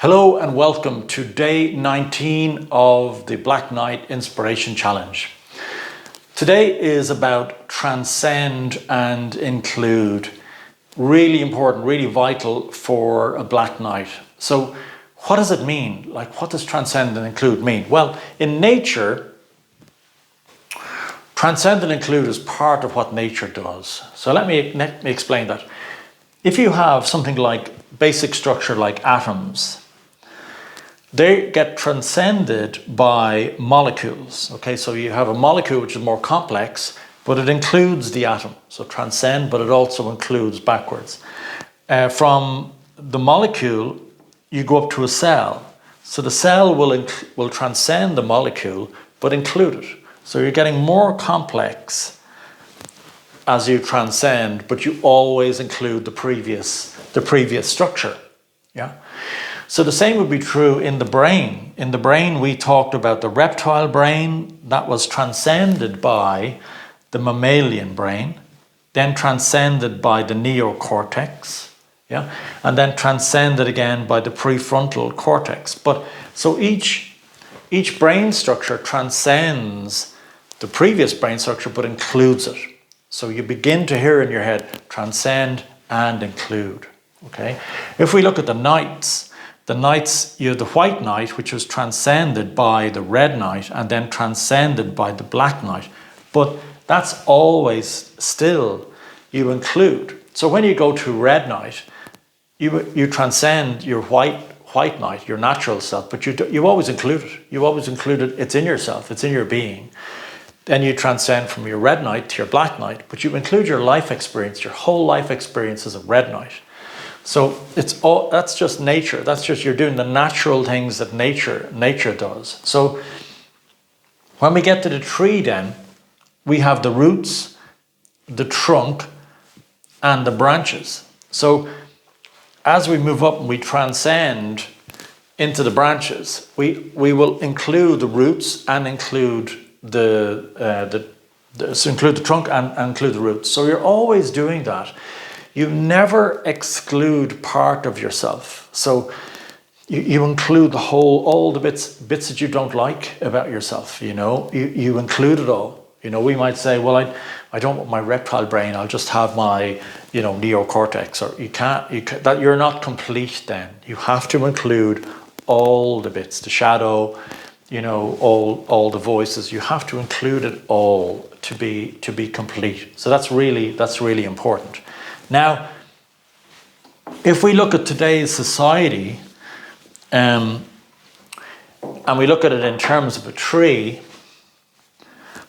Hello and welcome to day 19 of the Black Knight Inspiration Challenge. Today is about transcend and include. Really important, really vital for a Black Knight. So what does it mean? Like, what does transcend and include mean? Well, in nature, transcend and include is part of what nature does. So let me explain that. If you have something like basic structure like atoms, they get transcended by molecules. Okay, so you have a molecule which is more complex, but it includes the atom. So transcend, but it also includes backwards. From the molecule, you go up to a cell. So the cell will transcend the molecule, but include it. So you're getting more complex as you transcend, but you always include the previous structure. Yeah. So the same would be true in the brain. In the brain, we talked about the reptile brain that was transcended by the mammalian brain, then transcended by the neocortex, yeah, and then transcended again by the prefrontal cortex. But so each brain structure transcends the previous brain structure, but includes it. So you begin to hear in your head, transcend and include. Okay. If we look at the knights, you have the white knight, which was transcended by the red knight and then transcended by the black knight. But that's always still, you include. So when you go to red knight, you transcend your white knight, your natural self, but you always include it. You always include it. It's in yourself. It's in your being. Then you transcend from your red knight to your black knight, but you include your life experience. Your whole life experience is a red knight. So that's just nature. That's just, you're doing the natural things that nature does. So when we get to the tree then, we have the roots, the trunk, and the branches. So as we move up and we transcend into the branches, we will include the roots and include include the trunk and include the roots. So you're always doing that. You never exclude part of yourself. So you include all the bits that you don't like about yourself, you know, you include it all. You know, we might say, well, I don't want my reptile brain, I'll just have my, you know, neocortex. Or you can't, that you're not complete then. You have to include all the bits, the shadow, you know, all the voices. You have to include it all to be complete. So that's really important. Now, if we look at today's society, and we look at it in terms of a tree,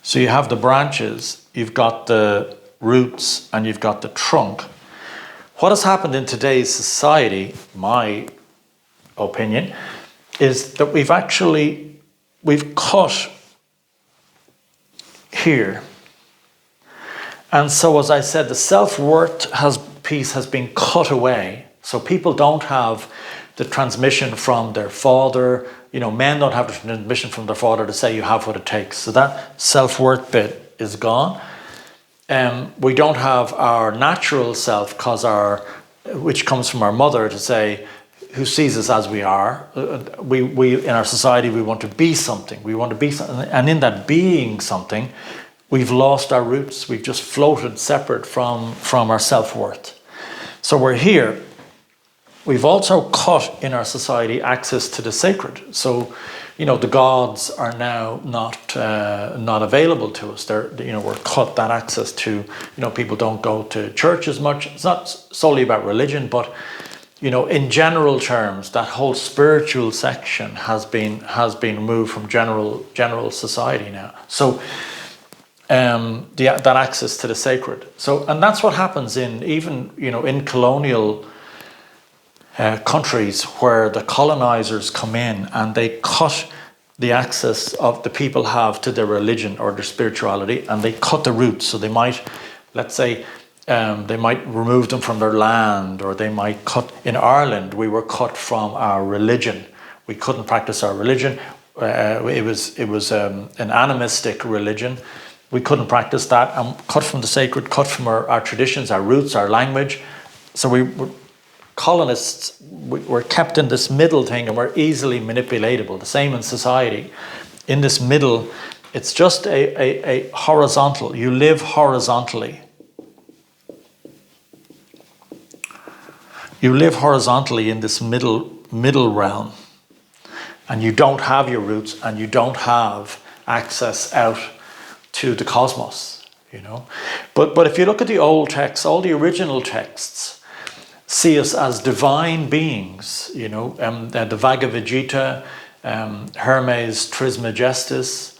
so you have the branches, you've got the roots, and you've got the trunk. What has happened in today's society, my opinion, is that we've cut here. And so, as I said, the self-worth piece has been cut away. So people don't have the transmission from their father. You know, men don't have the transmission from their father to say you have what it takes. So that self-worth bit is gone. We don't have our natural self, which comes from our mother, to say, who sees us as we are. We in our society, we want to be something. We want to be something, and in that being something, we've lost our roots. We've just floated separate from our self-worth. So we're here. We've also cut in our society access to the sacred. So, you know, the gods are now not available to us. We're cut that access to. You know, people don't go to church as much. It's not solely about religion, but you know, in general terms, that whole spiritual section has been removed from general society now. So. That access to the sacred. So, and that's what happens in colonial countries where the colonizers come in and they cut the access of the people have to their religion or their spirituality, and they cut the roots. So they might, let's say, they might remove them from their land, or they might cut. In Ireland, we were cut from our religion. We couldn't practice our religion. It was an animistic religion. We couldn't practice that, and cut from the sacred, cut from our traditions, our roots, our language. So we were colonists were kept in this middle thing and were easily manipulatable. The same in society. In this middle, it's just a horizontal. You live horizontally. You live horizontally in this middle realm. And you don't have your roots, and you don't have access out to the cosmos, you know. But if you look at the old texts, all the original texts see us as divine beings, you know. The Bhagavad Gita, Hermes Trismegistus,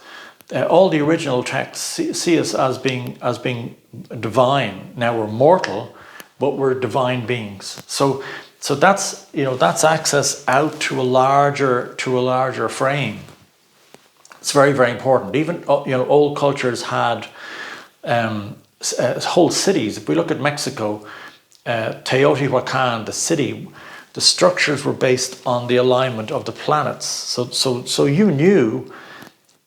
all the original texts see us as being divine. Now we're mortal, but we're divine beings. So that's, you know, that's access out to a larger frame. It's very, very important. Even, you know, old cultures had whole cities. If we look at Mexico, Teotihuacan, the city, the structures were based on the alignment of the planets. So you knew,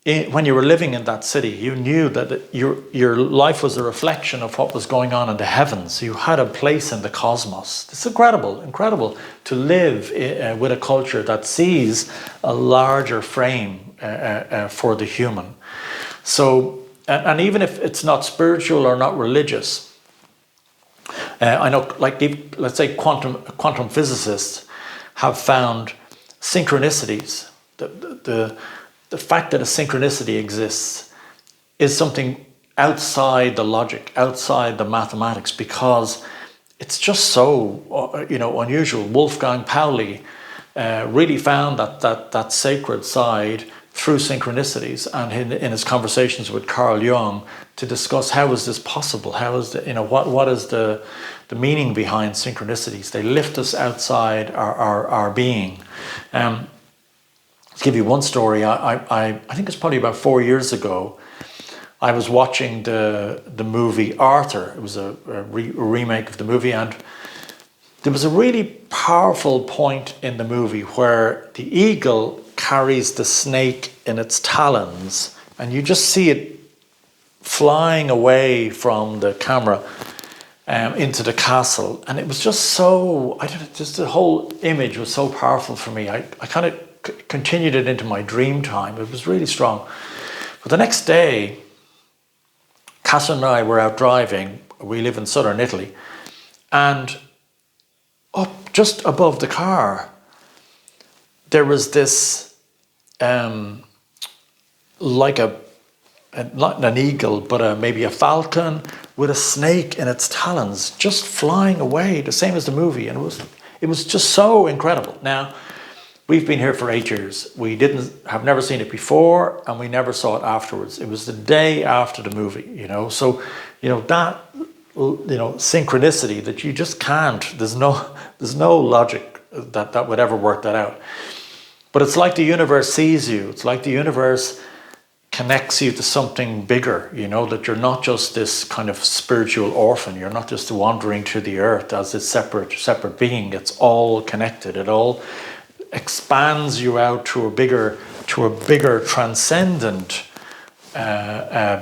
when you were living in that city, you knew that your life was a reflection of what was going on in the heavens. You had a place in the cosmos. It's incredible to live with a culture that sees a larger frame for the human. So, and even if it's not spiritual or not religious, I know, like, let's say quantum physicists have found synchronicities. The fact that a synchronicity exists is something outside the logic, outside the mathematics, because it's just so, you know, unusual. Wolfgang Pauli really found that sacred side through synchronicities, and in his conversations with Carl Jung to discuss how is this possible, how is the, you know, what is the meaning behind synchronicities. They lift us outside our being. To give you one story, I think it's probably about 4 years ago, I was watching the movie Arthur. It was a remake of the movie, and there was a really powerful point in the movie where the eagle carries the snake in its talons, and you just see it flying away from the camera into the castle. And it was just so, I don't know, just the whole image was so powerful for me. I kind of continued it into my dream time. It was really strong. But the next day, Catherine and I were out driving. We live in southern Italy, and up just above the car, there was this, like not an eagle, but maybe a falcon with a snake in its talons, just flying away, the same as the movie. And it was just so incredible. Now, we've been here for 8 years. We have never seen it before, and we never saw it afterwards. It was the day after the movie, you know. So, you know, that, you know, synchronicity that you just can't, there's no logic that would ever work that out. But it's like the universe sees you. It's like the universe connects you to something bigger, you know, that you're not just this kind of spiritual orphan. You're not just wandering to the earth as a separate being. It's all connected. It all expands you out to a bigger transcendent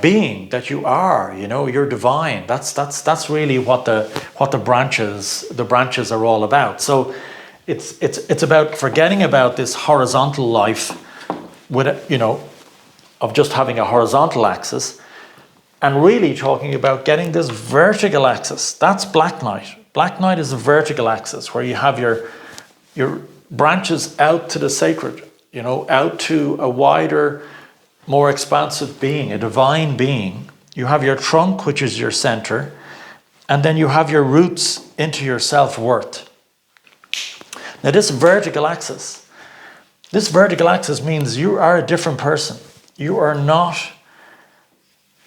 being that you are. You know, you're divine. That's really what the branches are all about. So it's about forgetting about this horizontal life with, you know, of just having a horizontal axis, and really talking about getting this vertical axis. That's Black Knight. Black Knight is a vertical axis where you have your branches out to the sacred, you know, out to a wider, more expansive being, a divine being. You have your trunk, which is your center, and then you have your roots into your self-worth. Now this vertical axis means you are a different person. You are not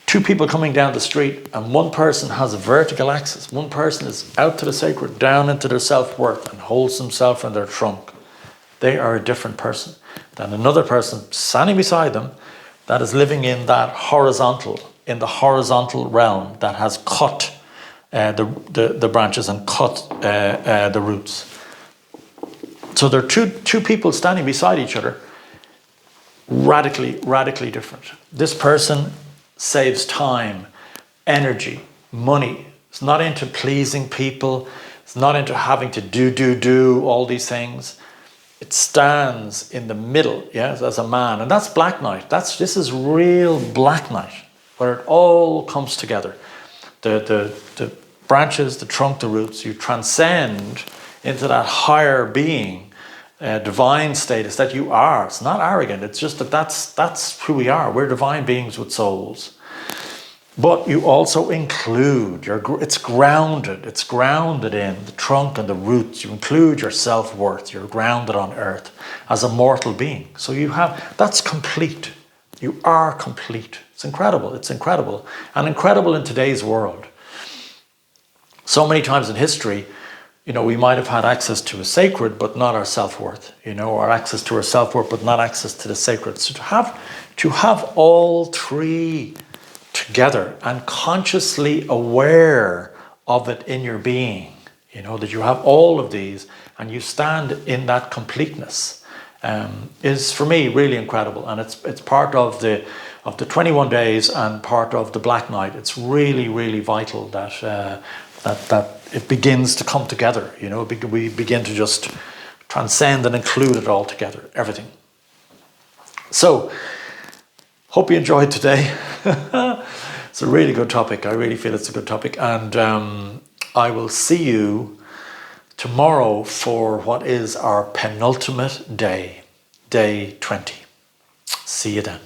two people coming down the street and one person has a vertical axis. One person is out to the sacred, down into their self-worth, and holds themselves in their trunk. They are a different person than another person standing beside them that is living in the horizontal realm that has cut the branches and cut the roots. So there are two people standing beside each other, radically different. This person saves time, energy, money. It's not into pleasing people, It's not into having to do all these things. It stands in the middle, yes, as a man. And that's black night. This is real black night, where it all comes together. The branches, the trunk, the roots, you transcend into that higher being, divine status that you are. It's not arrogant. It's just that's who we are. We're divine beings with souls. But you also include, it's grounded in the trunk and the roots. You include your self-worth. You're grounded on earth as a mortal being. So that's complete. You are complete. It's incredible. And incredible in today's world. So many times in history, we might have had access to a sacred, but not our self-worth, or access to our self-worth, but not access to the sacred. So to have all three together and consciously aware of it in your being, that you have all of these and you stand in that completeness, is for me really incredible. And it's part of the 21 days and part of the Black Night. It's really, really vital that it begins to come together. We begin to just transcend and include it all together, everything. So, hope you enjoyed today. It's a really good topic. I really feel it's a good topic. And I will see you tomorrow for what is our penultimate day, day 20. See you then.